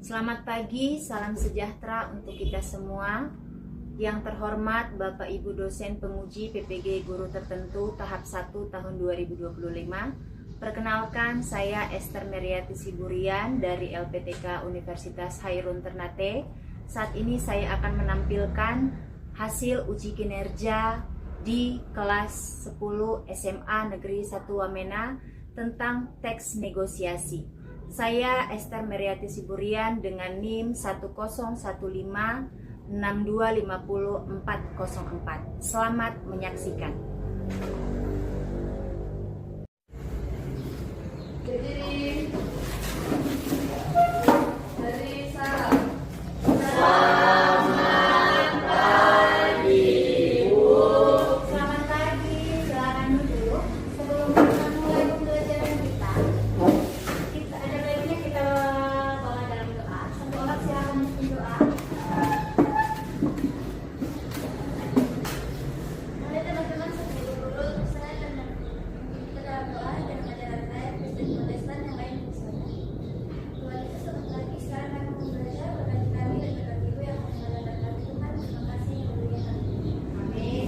Selamat pagi, salam sejahtera untuk kita semua. Yang terhormat Bapak Ibu dosen penguji PPG Guru Tertentu tahap 1 tahun 2025. Perkenalkan, saya Esther Meriati Siburian dari LPTK Universitas Hairun Ternate. Saat ini saya akan menampilkan hasil uji kinerja di kelas 10 SMA Negeri 1 Wamena tentang teks negosiasi. Saya Esther Meriati Siburian dengan NIM 10156250404. Selamat menyaksikan. Berdiri. Dari salam. Selamat pagi, silakan duduk. Sebelum kita mulai pembelajaran kita ada baiknya kita bawa dalam doa. Satu orang silakan berdoa. Mari teman-teman sebelum dulu saya akan kita dalam doa dan ajaran saya Kristen Protestan yang lain bersama. Tuhan Yesus selamat pagi. Sekarang kami mau belajar berkati kami dan berkati ibu yang akan mendengarkan Tuhan. Terima kasih yang mulia kami. Amin.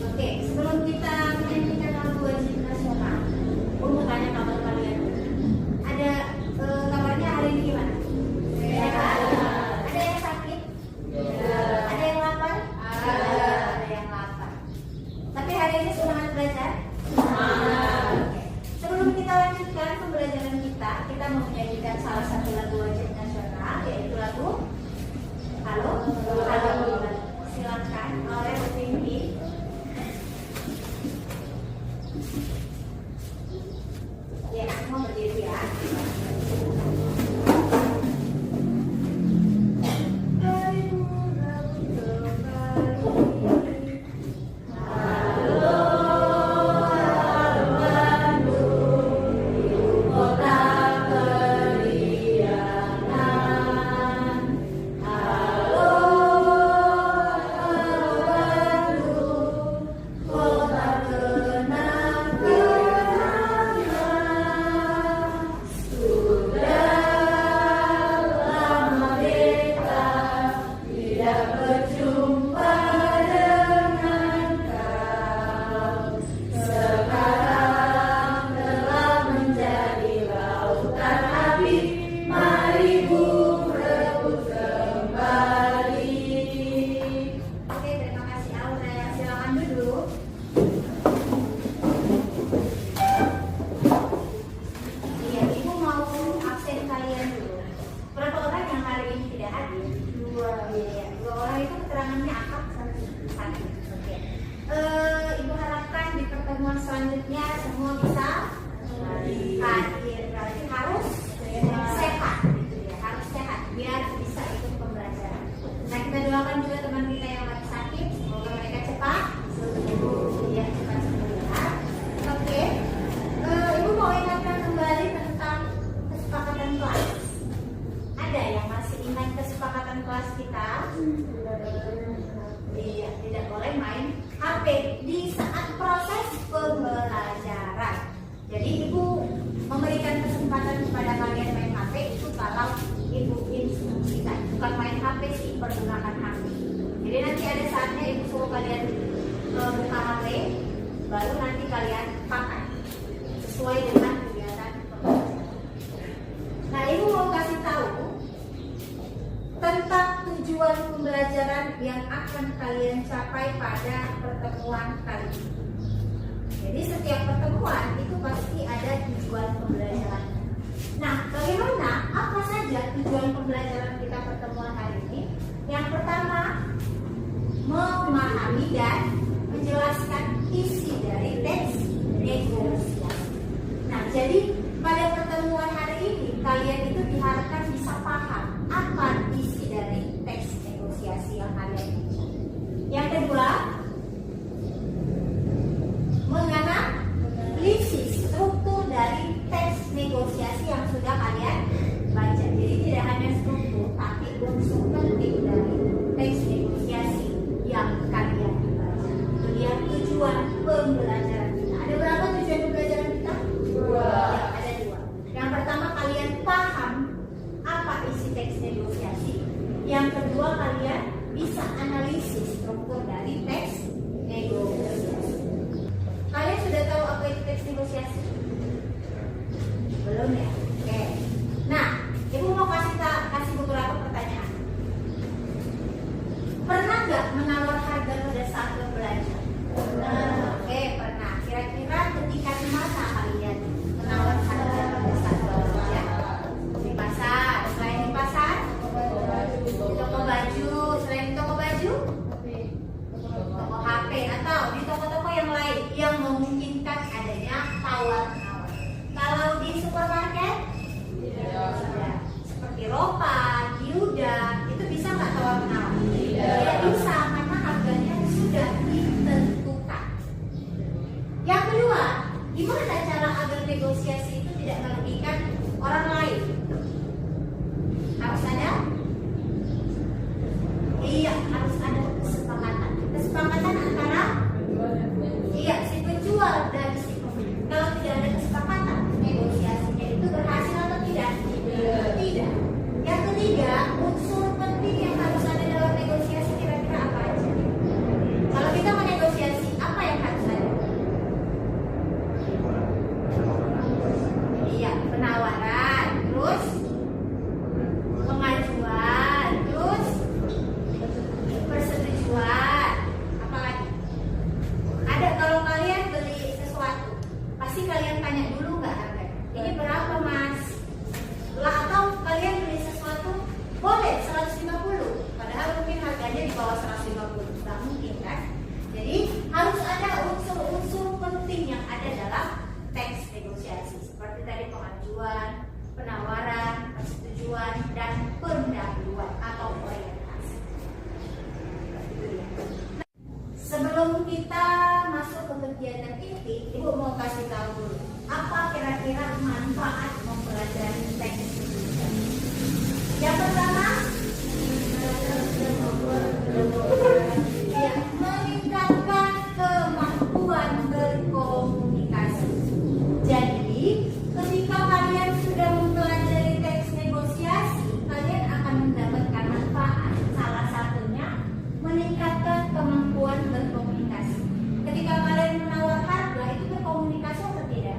Oke, sebelum kita menyanyikan lagu wajib nasional, mau tanya kabar kalian. Ada kabarnya hari ini gimana? Sehat. Ada yang sakit? Ada yang lapar? Ada yang lapar. Tapi hari ini semangat belajar? Oke. Sebelum kita lanjutkan pembelajaran kita mau menyanyikan salah satu lagu wajib nasional, yaitu lagu Halo. Silakan oleh Cindy. Ya, semua berdiri ya. Oke, terima kasih Aura. Silakan duduk. Iya, Ibu mau absen kalian dulu. Berapa orang yang hari ini tidak hadir? Dua. Iya, dua orang itu keterangannya akap satu. Oke. Ibu harapkan di pertemuan selanjutnya semua bisa hadir. Berarti harus sehat, gitu ya. Harus sehat biar bisa ikut pembelajaran. Nah, kita doakan juga teman kita yang lagi sakit, semoga mereka cepat sembuh. Ya, cepat sembuh ya. Oke. Ibu mau ingatkan kembali tentang kesepakatan kelas. Ada yang masih ingat kesepakatan kelas kita? Iya, tidak boleh main HP di saat proses pembelajaran. Jadi ibu memberikan kesempatan kepada kalian main HP itu kalau ibu instruksikan, bukan main HP sih, pergunakan HP. Jadi nanti ada saatnya ibu suruh kalian buka HP, baru nanti kalian pakai sesuai dengan kegiatan pembelajaran. Nah, ibu mau kasih tahu tentang tujuan pembelajaran yang akan kalian capai pada pertemuan kali ini. Jadi setiap pertemuan itu pasti ada tujuan pembelajaran. Nah, bagaimana? Apa saja tujuan pembelajaran kita pertemuan hari ini? Yang pertama, memahami dan menjelaskan isi dari teks negosiasi. Nah, jadi pada pertemuan hari ini kalian itu diharapkan bisa paham apa isi dari teks negosiasi yang kalian baca. Yang kedua, menganalisis struktur dari teks negosiasi yang sudah kalian baca. Jadi tidak hanya struktur, tapi unsur penting dari teks negosiasi yang kalian baca. Itu dia tujuan pembelajaran kita. Ada berapa tujuan pembelajaran kita? Dua. Ya, ada dua. Yang pertama, kalian paham apa isi teks negosiasi. Yang kedua, kalian bisa analisis struktur dari teks negosiasi. Kalian sudah tahu apa itu teks negosiasi? Belum ya? Oke. Nah, Ibu mau kasih beberapa pertanyaan. Pernah nggak menawar harga pada saat berbelanja? Oke, pernah. Kira-kira ketika di mana kalian menawar harga pada saat berbelanja? Di pasar. Selain di pasar? Di toko baju. Selain di toko baju? Toko HP atau di toko-toko yang lain yang memungkinkan adanya tawar-menawar. Kalau di supermarket? Tidak. Seperti Ropa, Yuda, itu bisa nggak tawar-menawar? Tidak bisa, karena harganya sudah ditentukan. Yang kedua, gimana cara agar negosiasi itu tidak merugikan orang lain? Harus ada? Iya, harus ada kesepakatan. Kesepakatan antara si penjual dan si pembeli. Kalau tidak ada kesepakatan, negosiasinya itu berhasil atau tidak? Tidak. Yang ketiga, unsur penting yang harus ada dalam negosiasi kira-kira apa aja? Kalau kita mau negosiasi, apa yang harus ada? Iya, penawaran, terus pengajuan, terus persetujuan. Apa lagi? Ada, kalau kalian beli sesuatu, pasti kalian tanya dulu nggak harganya? Ini berapa, Mas? Lah, atau kalian beli sesuatu boleh 150, padahal mungkin harganya di bawah 150. Nggak mungkin kan? Jadi harus ada unsur-unsur penting yang ada dalam teks negosiasi, seperti tadi pengajuan, penawaran, persetujuan, dan pendahuluan atau orientasi. Sebelum kita masuk ke kegiatan inti, Ibu mau kasih tahu dulu apa kira-kira manfaat mempelajari teks negosiasi. Yang pertama, meningkatkan kemampuan berkomunikasi. Jadi, ketika kalian sudah mempelajari teks negosiasi, kalian akan mendapatkan manfaat. Salah satunya meningkatkan kemampuan berkomunikasi. Ketika kalian menawar harga, itu berkomunikasi atau tidak?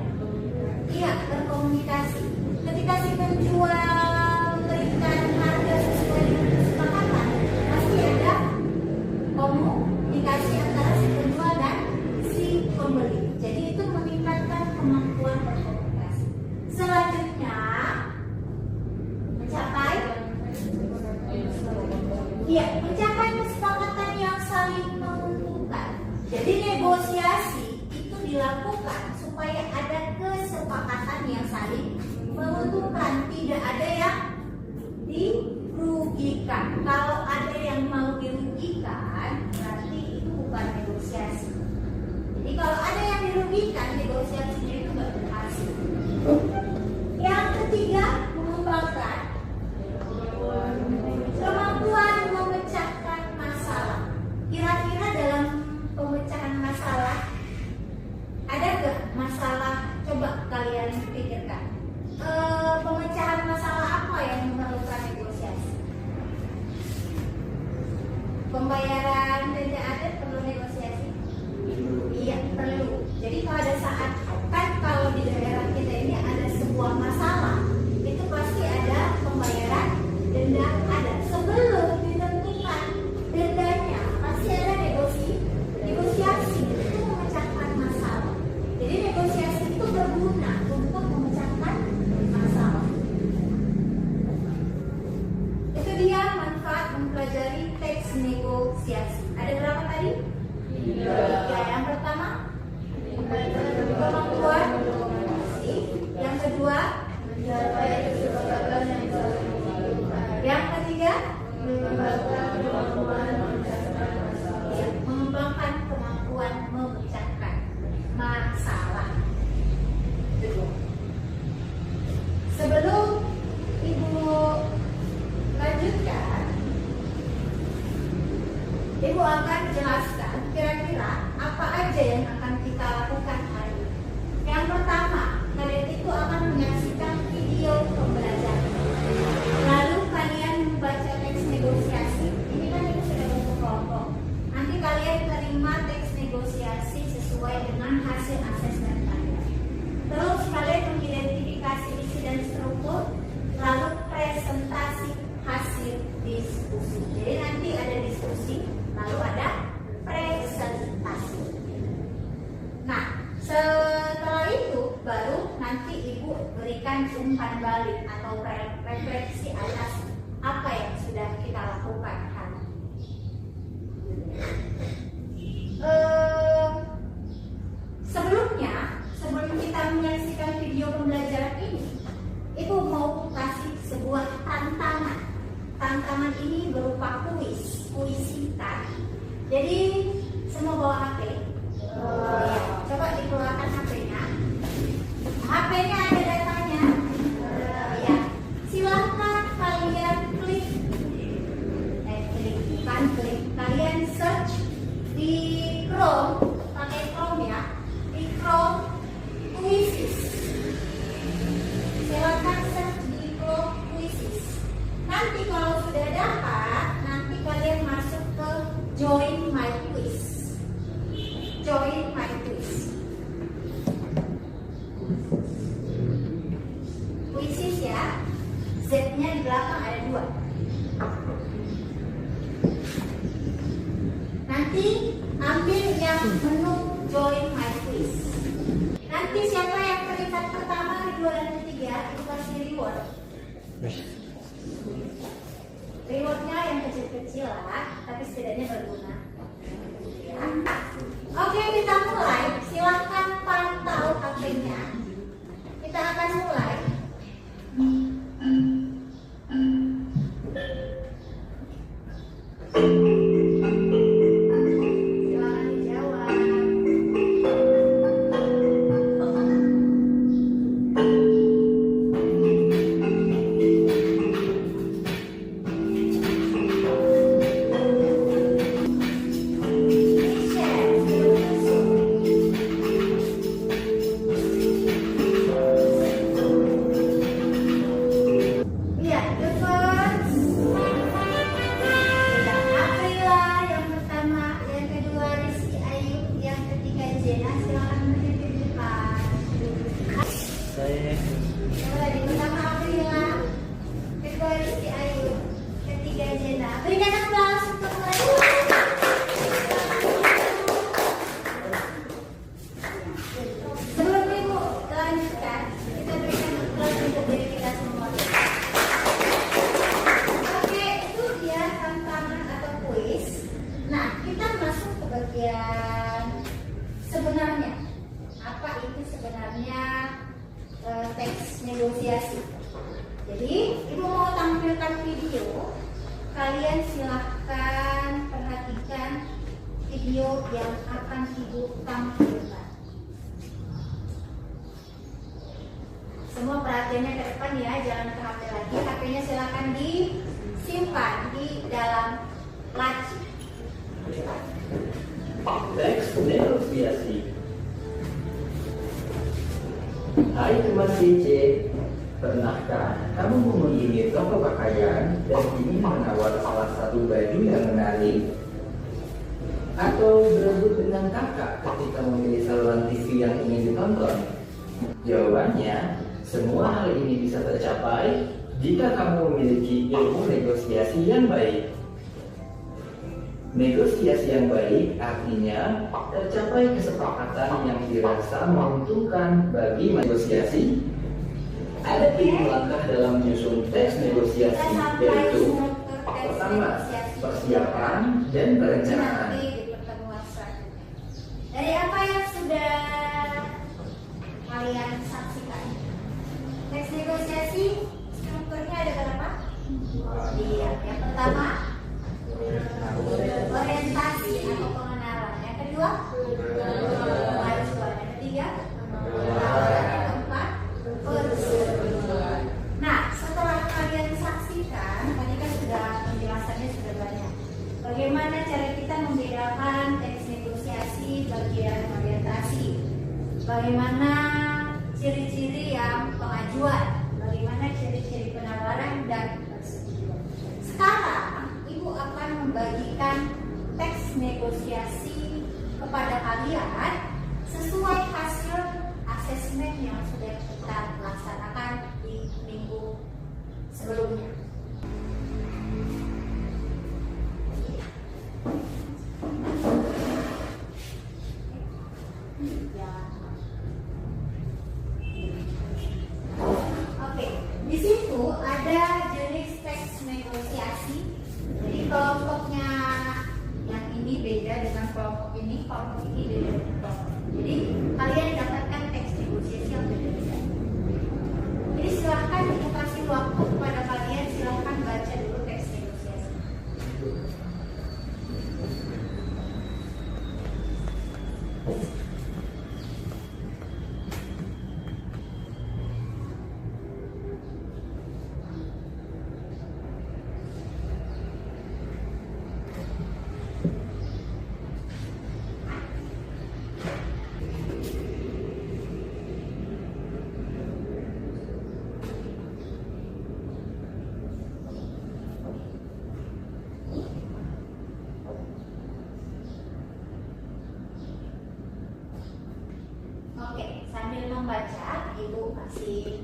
Iya, berkomunikasi. Ketika si penjual memberikan harga sesuai dengan kesepakatan, pasti ada komunikasi antara si penjual dan si pembeli. Jadi itu meningkatkan kemampuan berkomunikasi. Selanjutnya, mencapai kesepakatan yang saling menguntungkan. Jadi negosiasi itu dilakukan supaya ada kesepakatan yang saling menguntungkan, tidak ada yang dirugikan. Kalau ada yang mau dirugikan, berarti itu bukan negosiasi. Jadi kalau ada yang dirugikan, negosiasinya itu nggak berhasil. Yang ketiga, mengembangkan kemampuan memecahkan masalah. Kira-kira dalam pemecahan masalah ada nggak masalah? Coba kalian pikirkan. Pemecahan masalah apa yang memerlukan negosiasi? Pembayaran denda adat perlu negosiasi? Iya, perlu. Jadi pada saat kalau di daerah kita ini ada sebuah masalah, itu pasti ada pembayaran denda adat. Sebelum ditentukan dendanya, pasti ada negosiasi untuk memecahkan masalah. Jadi negosiasi itu berguna untuk memecahkan masalah. Itu dia manfaat mempelajari teks negosiasi. Ada berapa tadi? 3. Yang pertama, kemampuan komunikasi. Yang kedua, mencapai kesepakatan yang saling menguntungkan. Yang ketiga, mengembangkan kemampuan memecahkan masalah. Mengembangkan kemampuan memecahkan masalah. Sebelum Ibu lanjutkan, Ibu akan jelaskan kira-kira apa aja yang akan kita lakukan hari ini. Yang pertama, kalian itu akan menyaksikan video pembelajaran. Lalu kalian input, lalu presentasi hasil diskusi. Jadi nanti ada diskusi, lalu ada presentasi. Nah, setelah itu baru nanti ibu berikan umpan balik atau refleksi atas apa yang sudah kita lakukan hari ini. Sebelum kita menyaksikan video pembelajaran ini, ibu mau kasih sebuah tantangan. Tantangan ini berupa kuis singkat. Jadi semua bawa HP. Coba dikeluarkan HP-nya. HP-nya ada datanya. Ya. Silahkan kalian klik. Kalian search di Chrome, pakai Chrome ya. Di Chrome Quizzes. Silahkan search di Chrome Quizzes. Nanti kalau sudah dapat, nanti kalian masuk ke Join My Quiz. Join My Quiz. Quizzes ya. Z-nya di belakang ada 2. Nanti ambil yang menu Join My Quiz. Nanti siapa yang peringkat pertama, kedua, dan ketiga itu kasih reward. Rewardnya yang kecil-kecil lah, tapi setidaknya berguna. Ya. Oke, kita mulai. Silahkan pantau HP-nya. Kita akan mulai. Silahkan dijawab. Iya, the first. Aprila yang pertama, yang kedua Rizky Ayu, yang ketiga Jena. Silakan menunjukkan. Coba di pertama Aprila, kedua Rizky Ayu, ketiga Jena. Berikan aplaus untuk mereka. Sebelum ibu lanjutkan, kita berikan aplaus untuk diri kita semua. Oke, itu dia tantangan atau kuis. Nah, kita masuk ke bagian sebenarnya. Apa itu sebenarnya teks negosiasi? Jadi, ibu mau tampilkan video. Kalian silahkan perhatikan video yang akan ibu tampilkan. Semua perhatiannya ke depan ya, jangan ke HP lagi. HP-nya silakan disimpan di dalam laci. Teks negosiasi. Hai teman CC, pernahkah kamu mengunjungi toko pakaian dan ingin menawar salah satu baju yang menarik? Atau berebut dengan kakak ketika memilih saluran TV yang ingin ditonton? Jawabannya, semua hal ini bisa tercapai jika kamu memiliki ilmu negosiasi yang baik. Negosiasi yang baik artinya tercapai kesepakatan yang dirasa menguntungkan bagi negosiasi. Ada 7 langkah dalam menyusun teks negosiasi, yaitu pertama, persiapan dan perencanaan. Nanti di pertemuan selanjutnya. Dari apa yang sudah kalian saksikan, teks negosiasi strukturnya ada berapa? Iya, yang pertama orientasi atau pengenalan. Yang kedua pengajuan. Yang ketiga penawaran. Yang keempat persetujuan. Nah, setelah kalian saksikan, tadi kan sudah penjelasannya sudah banyak. Bagaimana cara kita membedakan teks negosiasi bagian orientasi? Bagaimana ciri-ciri yang pengajuan? Bagaimana ciri-ciri penawaran dan persetujuan? Sekarang ibu akan membagikan teks negosiasi kepada kalian sesuai hasil asesmen yang sudah kita laksanakan di minggu itu ada jenis teks negosiasi. Jadi kelompoknya yang ini beda dengan kelompok ini beda dengan kelompok. Jadi kalian dapatkan teks negosiasi yang berbeda. Jadi silahkan ibu kasih waktu kepada kalian, silahkan baca dulu teks negosiasi. Oke, sambil membaca, ibu kasih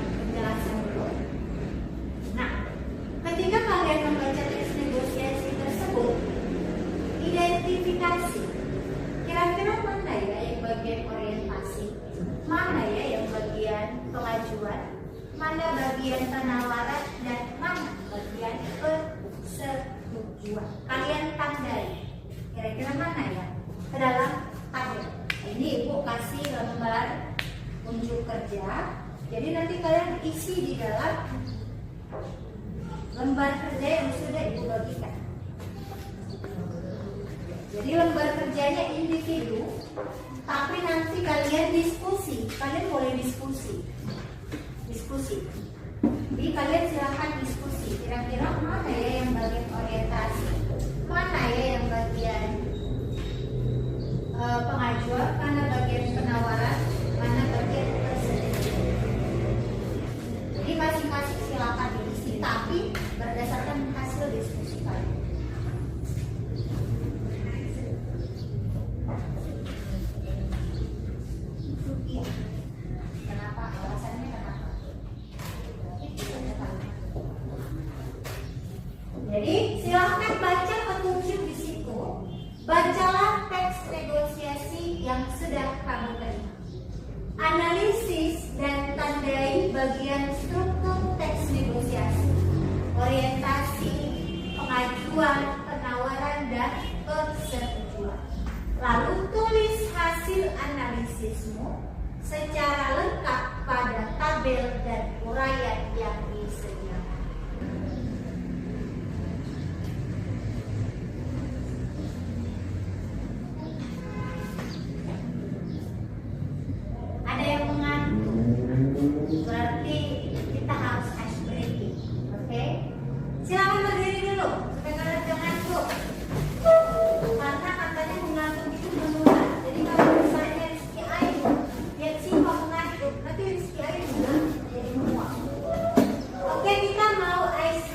penjelasan dulu. Nah, ketika kalian membaca teks negosiasi tersebut, identifikasi kira-kira mana ya yang bagian orientasi, mana ya yang bagian pengajuan, mana bagian penawaran, dan mana bagian persetujuan. Kalian tandai kira-kira mana ya ke dalam tabel. Ini ibu kasih lembar unjuk kerja. Jadi nanti kalian isi di dalam lembar kerja yang sudah ibu bagikan. Jadi lembar kerjanya individu, tapi nanti kalian diskusi. Kalian boleh diskusi. Jadi kalian silahkan diskusi. Kira-kira mana ya yang bagian orientasi, mana ya yang bagian pengajuan, mana bagian penawaran, mana bagian persetujuan. Jadi masing-masing silakan diisi, tapi berdasarkan hasil diskusi kalian. Iya. Kenapa? Alasannya kenapa? Jadi silahkan baca petunjuk di situ. Bacalah teks negosiasi yang sudah kamu terima. Analisis dan tandai bagian struktur teks negosiasi, orientasi, pengajuan, penawaran, dan persetujuan. Lalu tulis hasil analisismu secara lengkap pada tabel dan uraian yang disediakan. Ada yang mengantuk, berarti kita harus ice breaking, oke? Silakan berdiri dulu supaya kalian jangan ngantuk. Karena katanya mengantuk itu menular. Jadi kalau misalnya Rizky Ayu lihat sih kamu ngantuk, nanti Rizky Ayu juga jadi muak. Oke, kita mau ice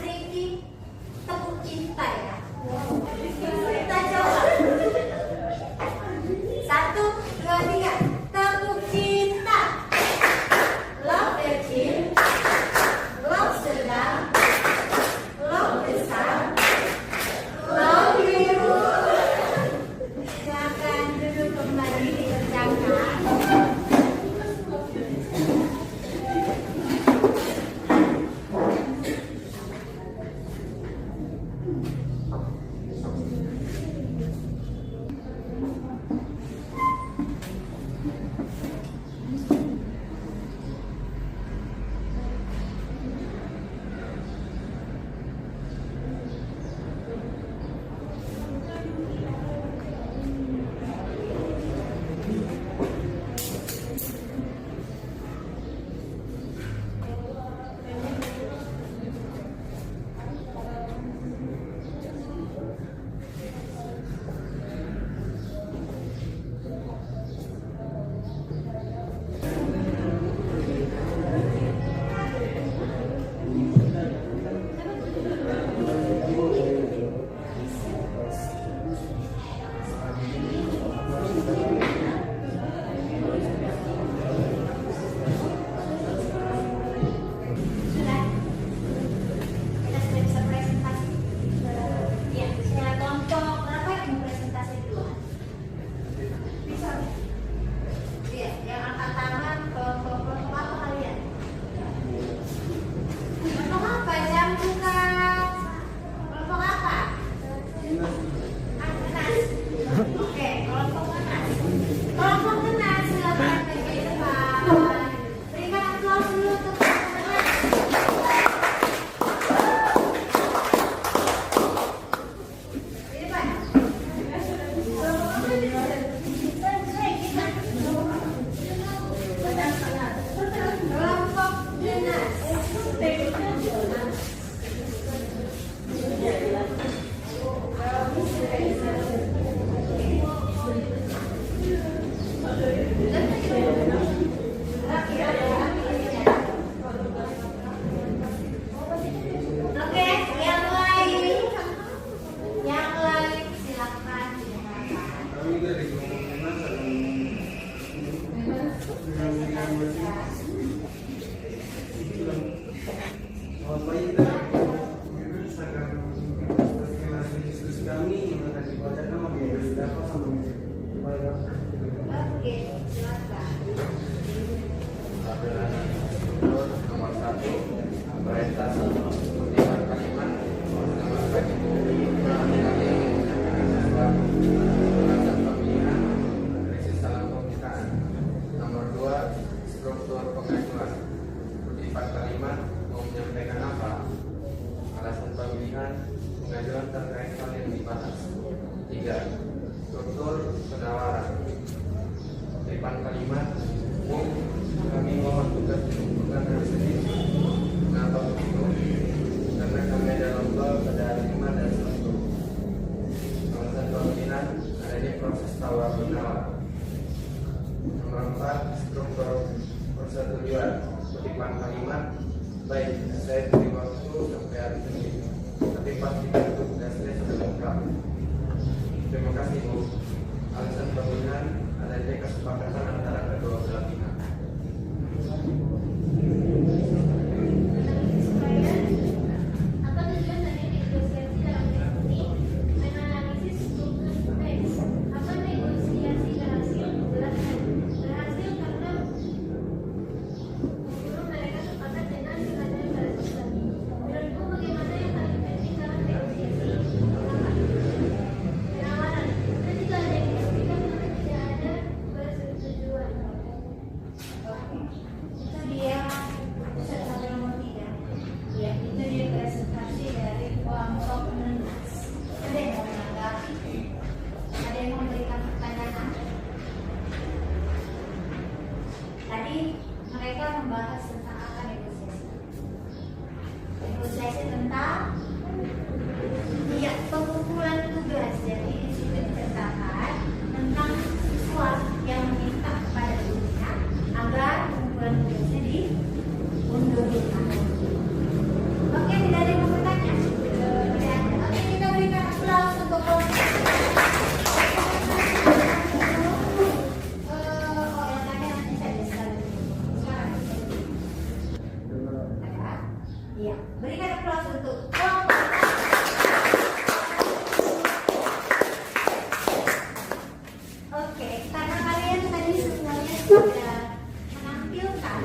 orientasi kutipan kalimat menambahkan alasan pemilihan analisis dalam pemerintahan. Nomor 2, struktur pengajuan kutipan kalimat mau menyampaikan apa, alasan pemilihan pengajuan terkait hal yang dibahas. 3, struktur penawaran kutipan kalimat. Kami mohon tugas ditentukan hari Senin. Kenapa begitu? Karena kami ada lomba pada hari Jumat dan Sabtu. Alasan pemilihan adanya proses tawar menawar. Nomor 4, struktur persetujuan kutipan kalimat. Baik, saya beri waktu sampai hari Senin, tapi pastikan tugasnya sudah lengkap. Terima kasih Bu. Alasan pemilihan adanya kesepakatan antara kedua belah pihak. Apa tujuan dari negosiasi dalam teks ini? Menganalisis struktur teks. Apa negosiasi berhasil? Berhasil karena guru mereka sepakat dengan nilai balasan. Menurutku bagaimana yang paling penting dalam negosiasi? Penawaran. Ketika ada yang diberikan maka tidak ada persetujuan. Itu dia peserta nomor 3. Ya, itu dia presentasi dari kelompok menulis. Ada yang mau menanggapi? Ada yang memberikan pertanyaan? Tadi mereka membahas tentang apa negosiasi? Negosiasi tentang pengumpulan tugas. Jadi di situ diceritakan tentang siswa yang meminta kepada gurunya agar pengumpulan tugasnya diundurkan. Oke, tidak ada yang mau bertanya? Tidak ada. Oke, kita berikan aplaus untuk kelompok. Oh, yang tanya nanti saja sekali. Sekarang. Ada? Iya. Berikan aplaus untuk kelompok. Oke, karena kalian tadi semuanya sudah menampilkan,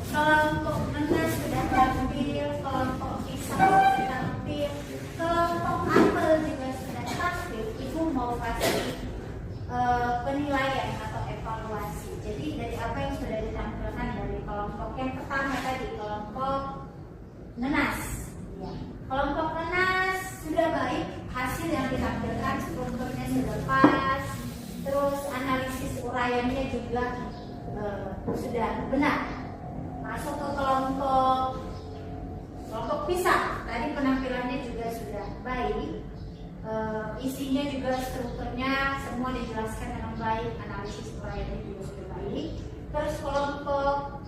kelompok menas sudah tampil, kelompok pisang sudah tampil, kelompok apel juga sudah tampil. Ibu mau kasih penilaian atau evaluasi. Jadi dari apa yang sudah ditampilkan dari kelompok yang pertama tadi, kelompok nenas. Ya. Kelompok nenas sudah baik, hasil yang ditampilkan strukturnya sudah pas. Terus analisis uraiannya juga sudah benar. Masuk ke kelompok pisang, tadi penampilannya juga sudah baik. Isinya juga strukturnya semua dijelaskan dengan baik, analisis uraiannya juga sudah baik. Terus kelompok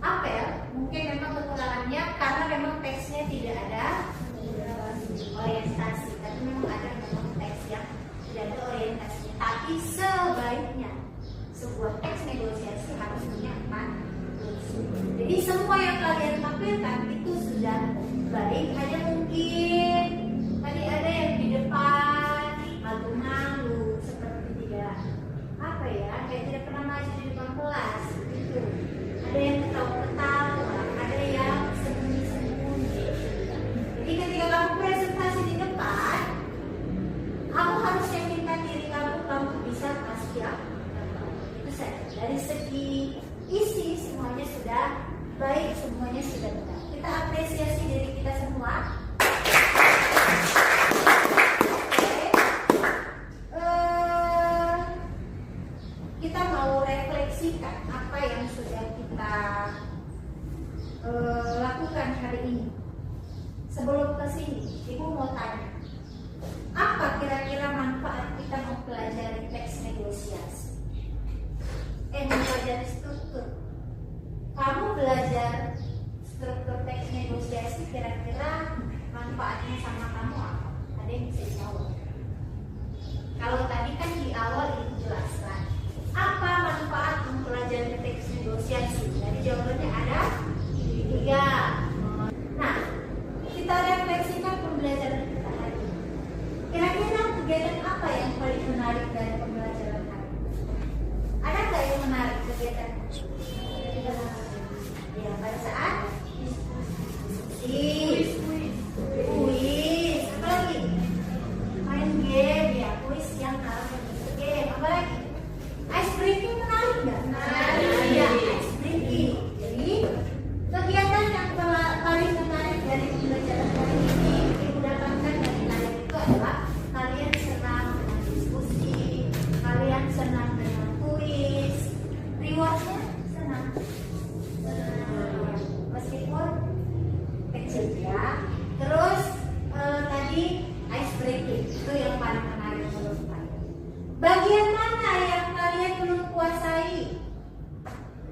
apel mungkin memang kekurangannya karena memang teksnya tidak ada orientasi, tapi memang ada memang teks yang tidak ada orientasinya. Tapi sebaiknya sebuah teks negosiasi harus punya konklusi. Jadi semua yang kalian tampilkan itu sudah baik. Hanya mungkin tadi ada yang di depan malu-malu seperti tidak kayak tidak pernah maju di depan kelas gitu. Ada yang ketawa-ketawa, ada yang sembunyi-sembunyi. Jadi ketika kamu presentasi di depan, kamu harus yakinkan diri kamu bisa kasih apa. Itu saja. Dari segi isi semuanya sudah baik, semuanya sudah benar. Kita apresiasi diri kita semua. Kita mau refleksikan apa yang sudah kita lakukan hari ini. Sebelum ke sini, Ibu mau tanya, apa kira-kira manfaat kita mempelajari teks negosiasi? Mempelajari struktur. Kamu belajar struktur teks negosiasi, kira-kira manfaatnya sama kamu apa? Ada yang bisa jawab? Kalau tadi kan di awal Ibu jelaskan, apa manfaat mempelajari teks negosiasi? Jadi jawabannya ada 3. Nah, kita refleksikan pembelajaran kita hari ini. Kira-kira kegiatan apa yang paling menarik dari pembelajaran hari ini? Ada nggak yang menarik kegiatan? Ya, pada saat diskusi. diskusi, kuis, apa lagi? Main game ya, kuis yang harus game, apa lagi? Ice breaking menarik nggak? Ya, ice breaking. Jadi kegiatan yang paling menarik dari pembelajaran hari ini ibu dapatkan dari kalian itu adalah kalian senang dengan diskusi, kalian senang dengan kuis, rewardnya senang. Meskipun kecil ya. Terus tadi ice breaking itu yang paling menarik menurut saya. Bagian mana yang kalian belum kuasai?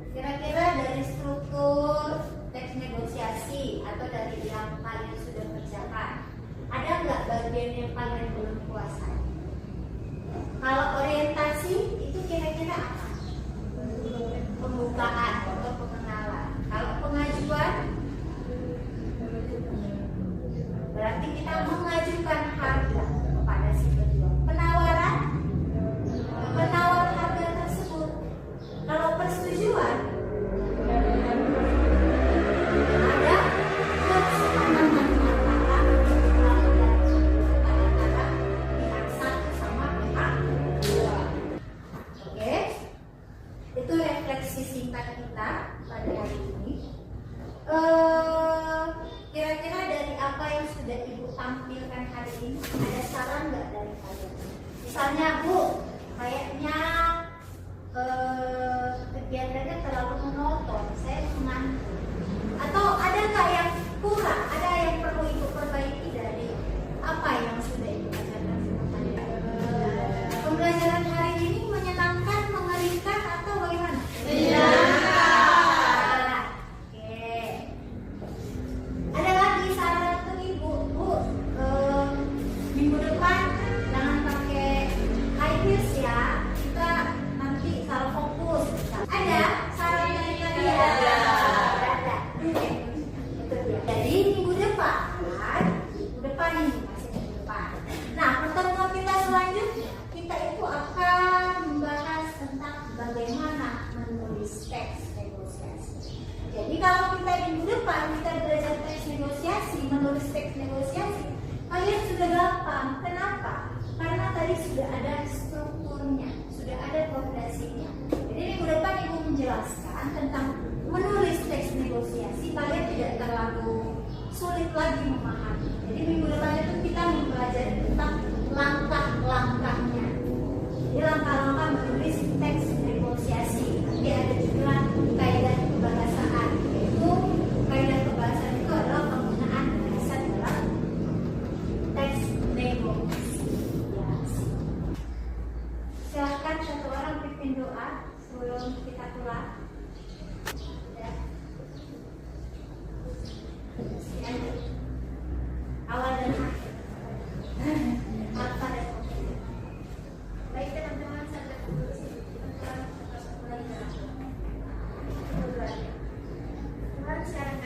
Kira-kira dari struktur teks negosiasi atau dari yang kalian sudah kerjakan, ada nggak bagian yang kalian belum kuasai? Kalau orientasi itu kira-kira apa? Pembukaan atau pengenalan. Kalau pengajuan berarti kita mengajukan harga kepada si penjual. Penawaran, penawar harga tersebut. Kalau persetujuan ada kesepahaman antara pihak satu sama pihak dua. Oke, itu refleksi singkat kita pada hari ini. Kira-kira dari apa yang sudah ibu tampilkan hari ini ada saran nggak dari kalian? Misalnya Bu, kayaknya kegiatannya terlalu monoton, saya mengantuk. Atau ada nggak yang kurang? Ada yang perlu ibu perbaiki dari apa yang sudah ibu ajarkan sama kalian? Pembelajaran hari ini menyenangkan, mengerikan atau bagaimana? Menyenangkan. Oke. Ada lagi saran untuk ibu, Bu, minggu depan jangan pakai high heels ya. Kita nanti salah fokus. Ada saran dari kalian? Ada. Jadi minggu depan ini masih minggu depan. Nah, pertemuan kita selanjutnya kita itu akan membahas tentang bagaimana menulis teks negosiasi. Jadi kalau kita minggu depan kita belajar teks negosiasi, menulis teks negosiasi, kalian sudah gampang. Kenapa? Karena tadi sudah ada strukturnya, sudah ada fondasinya. Jadi minggu depan ibu menjelaskan tentang menulis teks negosiasi, kalian tidak terlalu sulit lagi memahami. Jadi minggu depan itu kita mempelajari tentang langkah-langkahnya. Jadi langkah-langkah menulis teks negosiasi. Nanti ada juga kaidah kebahasaan. Yaitu kaidah kebahasaan itu adalah penggunaan bahasa dalam teks negosiasi. Silakan satu orang pimpin doa sebelum kita pulang. Ya. Awal dan akhir. Apa dan akhir. Baik teman-teman, sampai dulu sini. Tuhan sekarang